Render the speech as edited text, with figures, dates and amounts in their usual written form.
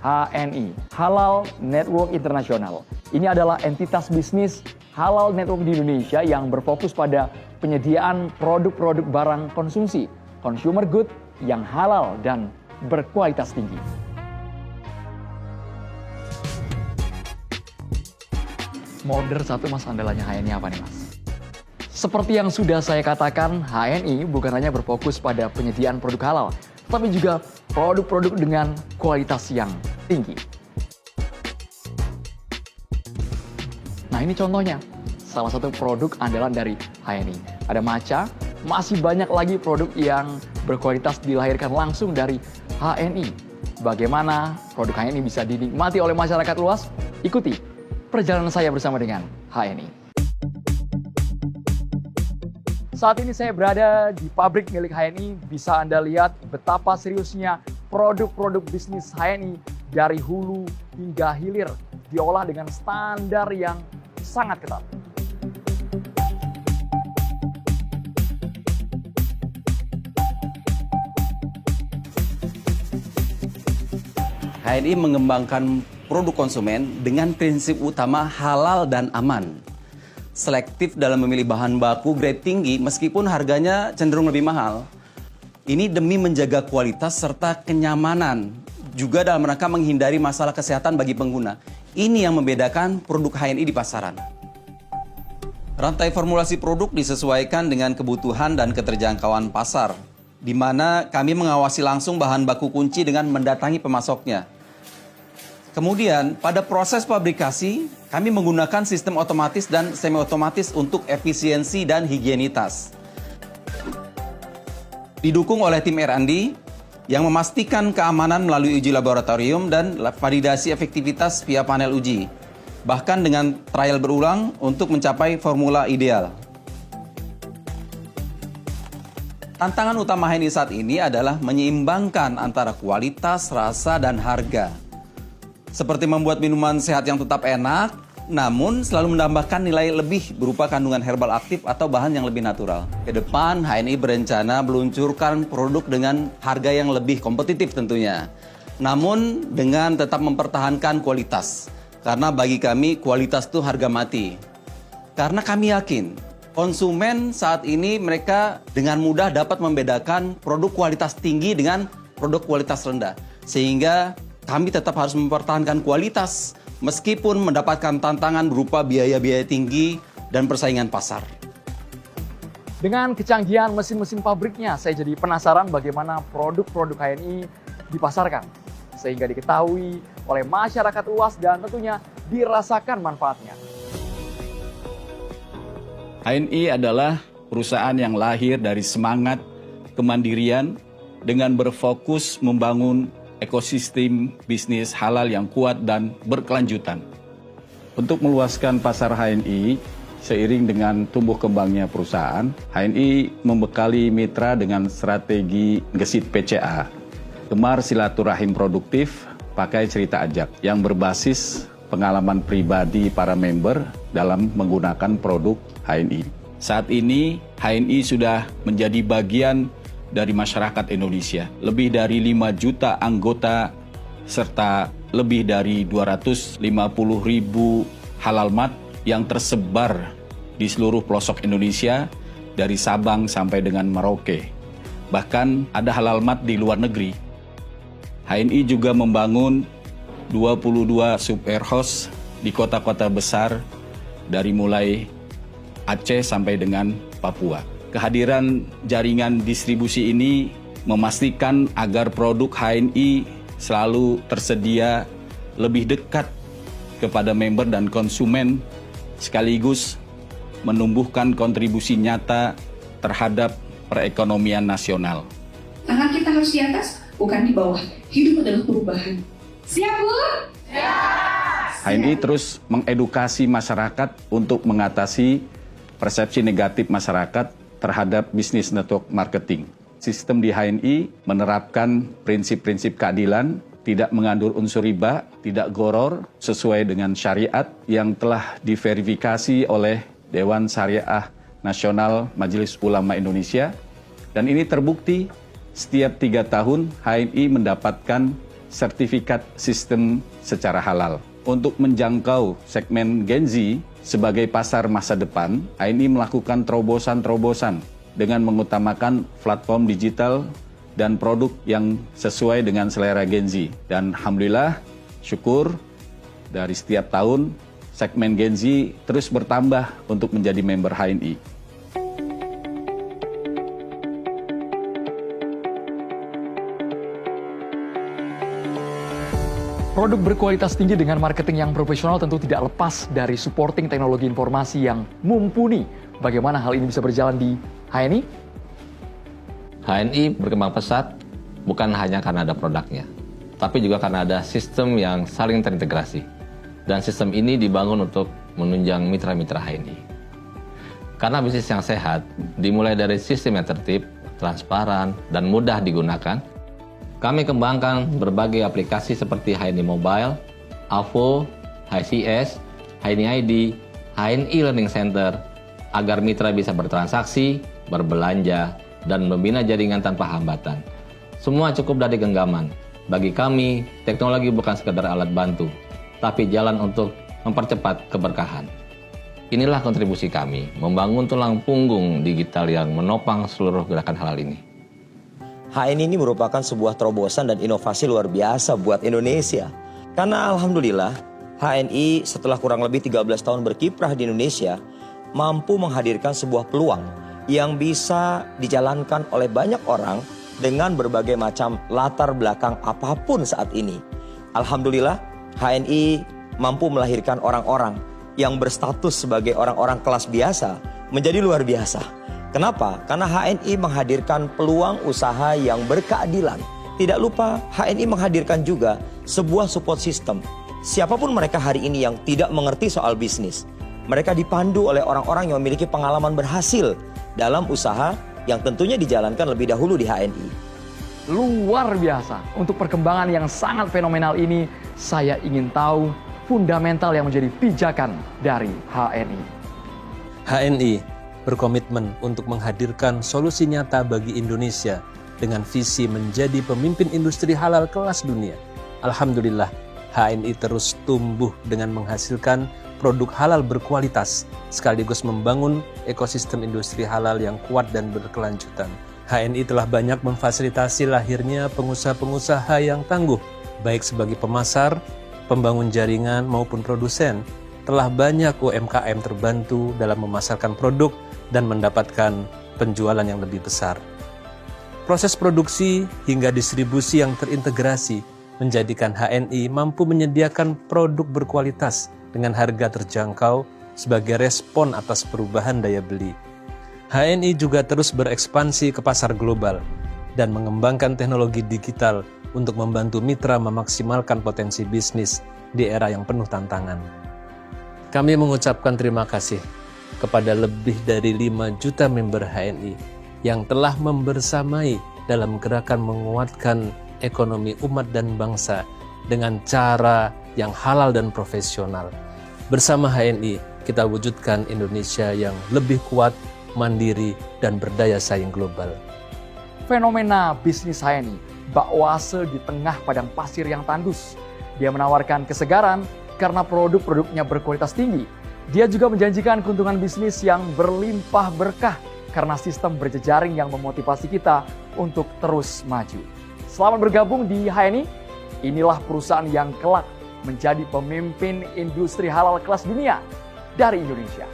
HNI, Halal Network International. Ini adalah entitas bisnis halal network di Indonesia yang berfokus pada penyediaan produk-produk barang konsumsi, consumer good yang halal dan berkualitas tinggi. Modern satu mas andalannya HNI apa nih mas? Seperti yang sudah saya katakan, HNI bukan hanya berfokus pada penyediaan produk halal, tapi juga produk-produk dengan kualitas yang tinggi. Nah ini contohnya, salah satu produk andalan dari HNI. Ada matcha, masih banyak lagi produk yang berkualitas dilahirkan langsung dari HNI. Bagaimana produk HNI bisa dinikmati oleh masyarakat luas? Ikuti perjalanan saya bersama dengan HNI. Saat ini saya berada di pabrik milik HNI. Bisa Anda lihat betapa seriusnya produk-produk bisnis HNI dari hulu hingga hilir diolah dengan standar yang sangat ketat. HNI mengembangkan produk konsumen dengan prinsip utama halal dan aman. Selektif dalam memilih bahan baku grade tinggi meskipun harganya cenderung lebih mahal. Ini demi menjaga kualitas serta kenyamanan, juga dalam rangka menghindari masalah kesehatan bagi pengguna. Ini yang membedakan produk HNI di pasaran. Rantai formulasi produk disesuaikan dengan kebutuhan dan keterjangkauan pasar, di mana kami mengawasi langsung bahan baku kunci dengan mendatangi pemasoknya. Kemudian, pada proses pabrikasi, kami menggunakan sistem otomatis dan semi-otomatis untuk efisiensi dan higienitas. Didukung oleh tim R&D yang memastikan keamanan melalui uji laboratorium dan validasi efektivitas via panel uji, bahkan dengan trial berulang untuk mencapai formula ideal. Tantangan utama HNI saat ini adalah menyeimbangkan antara kualitas, rasa, dan harga. Seperti membuat minuman sehat yang tetap enak, namun selalu menambahkan nilai lebih berupa kandungan herbal aktif atau bahan yang lebih natural. Ke depan, HNI berencana meluncurkan produk dengan harga yang lebih kompetitif tentunya. Namun dengan tetap mempertahankan kualitas. Karena bagi kami kualitas itu harga mati. Karena kami yakin konsumen saat ini mereka dengan mudah dapat membedakan produk kualitas tinggi dengan produk kualitas rendah. Sehingga kami tetap harus mempertahankan kualitas meskipun mendapatkan tantangan berupa biaya-biaya tinggi dan persaingan pasar. Dengan kecanggihan mesin-mesin pabriknya, saya jadi penasaran bagaimana produk-produk HNI dipasarkan, sehingga diketahui oleh masyarakat luas dan tentunya dirasakan manfaatnya. HNI adalah perusahaan yang lahir dari semangat kemandirian dengan berfokus membangun ekosistem bisnis halal yang kuat dan berkelanjutan. Untuk meluaskan pasar HNI, seiring dengan tumbuh kembangnya perusahaan, HNI membekali mitra dengan strategi gesit PCA, gemar silaturahim produktif, pakai cerita ajak, yang berbasis pengalaman pribadi para member dalam menggunakan produk HNI. Saat ini, HNI sudah menjadi bagian dari masyarakat Indonesia. Lebih dari 5 juta anggota serta lebih dari 250.000 halal mart yang tersebar di seluruh pelosok Indonesia dari Sabang sampai dengan Merauke. Bahkan ada halal mart di luar negeri. HNI juga membangun 22 sub-warehouse di kota-kota besar dari mulai Aceh sampai dengan Papua. Kehadiran jaringan distribusi ini memastikan agar produk HNI selalu tersedia lebih dekat kepada member dan konsumen, sekaligus menumbuhkan kontribusi nyata terhadap perekonomian nasional. Tangan kita harus di atas, bukan di bawah. Hidup adalah perubahan. Siap, Bu? Siap! HNI terus mengedukasi masyarakat untuk mengatasi persepsi negatif masyarakat terhadap bisnis network marketing. Sistem di HNI menerapkan prinsip-prinsip keadilan, tidak mengandur unsur riba, tidak goror, sesuai dengan syariat yang telah diverifikasi oleh Dewan Syariah Nasional Majelis Ulama Indonesia. Dan ini terbukti setiap 3 tahun HNI mendapatkan sertifikat sistem secara halal. Untuk menjangkau segmen Gen Z sebagai pasar masa depan, HNI melakukan terobosan-terobosan dengan mengutamakan platform digital dan produk yang sesuai dengan selera Gen Z. Dan alhamdulillah, syukur dari setiap tahun segmen Gen Z terus bertambah untuk menjadi member HNI. Produk berkualitas tinggi dengan marketing yang profesional tentu tidak lepas dari supporting teknologi informasi yang mumpuni. Bagaimana hal ini bisa berjalan di HNI? HNI berkembang pesat bukan hanya karena ada produknya, tapi juga karena ada sistem yang saling terintegrasi. Dan sistem ini dibangun untuk menunjang mitra-mitra HNI. Karena bisnis yang sehat dimulai dari sistem yang tertib, transparan, dan mudah digunakan, kami kembangkan berbagai aplikasi seperti HNI Mobile, AVO, HCS, HNI ID, HNI Learning Center, agar mitra bisa bertransaksi, berbelanja, dan membina jaringan tanpa hambatan. Semua cukup dari genggaman. Bagi kami, teknologi bukan sekadar alat bantu, tapi jalan untuk mempercepat keberkahan. Inilah kontribusi kami, membangun tulang punggung digital yang menopang seluruh gerakan halal ini. HNI ini merupakan sebuah terobosan dan inovasi luar biasa buat Indonesia. Karena alhamdulillah, HNI setelah kurang lebih 13 tahun berkiprah di Indonesia, mampu menghadirkan sebuah peluang yang bisa dijalankan oleh banyak orang dengan berbagai macam latar belakang apapun saat ini. Alhamdulillah, HNI mampu melahirkan orang-orang yang berstatus sebagai orang-orang kelas biasa menjadi luar biasa. Kenapa? Karena HNI menghadirkan peluang usaha yang berkeadilan. Tidak lupa, HNI menghadirkan juga sebuah support system. Siapapun mereka hari ini yang tidak mengerti soal bisnis, mereka dipandu oleh orang-orang yang memiliki pengalaman berhasil dalam usaha yang tentunya dijalankan lebih dahulu di HNI. Luar biasa. Untuk perkembangan yang sangat fenomenal ini, saya ingin tahu fundamental yang menjadi pijakan dari HNI. HNI berkomitmen untuk menghadirkan solusi nyata bagi Indonesia dengan visi menjadi pemimpin industri halal kelas dunia. Alhamdulillah, HNI terus tumbuh dengan menghasilkan produk halal berkualitas, sekaligus membangun ekosistem industri halal yang kuat dan berkelanjutan. HNI telah banyak memfasilitasi lahirnya pengusaha-pengusaha yang tangguh, baik sebagai pemasar, pembangun jaringan maupun produsen. Telah banyak UMKM terbantu dalam memasarkan produk dan mendapatkan penjualan yang lebih besar. Proses produksi hingga distribusi yang terintegrasi menjadikan HNI mampu menyediakan produk berkualitas dengan harga terjangkau sebagai respon atas perubahan daya beli. HNI juga terus berekspansi ke pasar global dan mengembangkan teknologi digital untuk membantu mitra memaksimalkan potensi bisnis di era yang penuh tantangan. Kami mengucapkan terima kasih kepada lebih dari 5 juta member HNI yang telah membersamai dalam gerakan menguatkan ekonomi umat dan bangsa dengan cara yang halal dan profesional. Bersama HNI, kita wujudkan Indonesia yang lebih kuat, mandiri, dan berdaya saing global. Fenomena bisnis HNI, bak oase di tengah padang pasir yang tandus. Dia menawarkan kesegaran karena produk-produknya berkualitas tinggi. Dia juga menjanjikan keuntungan bisnis yang berlimpah berkah karena sistem berjejaring yang memotivasi kita untuk terus maju. Selamat bergabung di HNI. Inilah perusahaan yang kelak menjadi pemimpin industri halal kelas dunia dari Indonesia.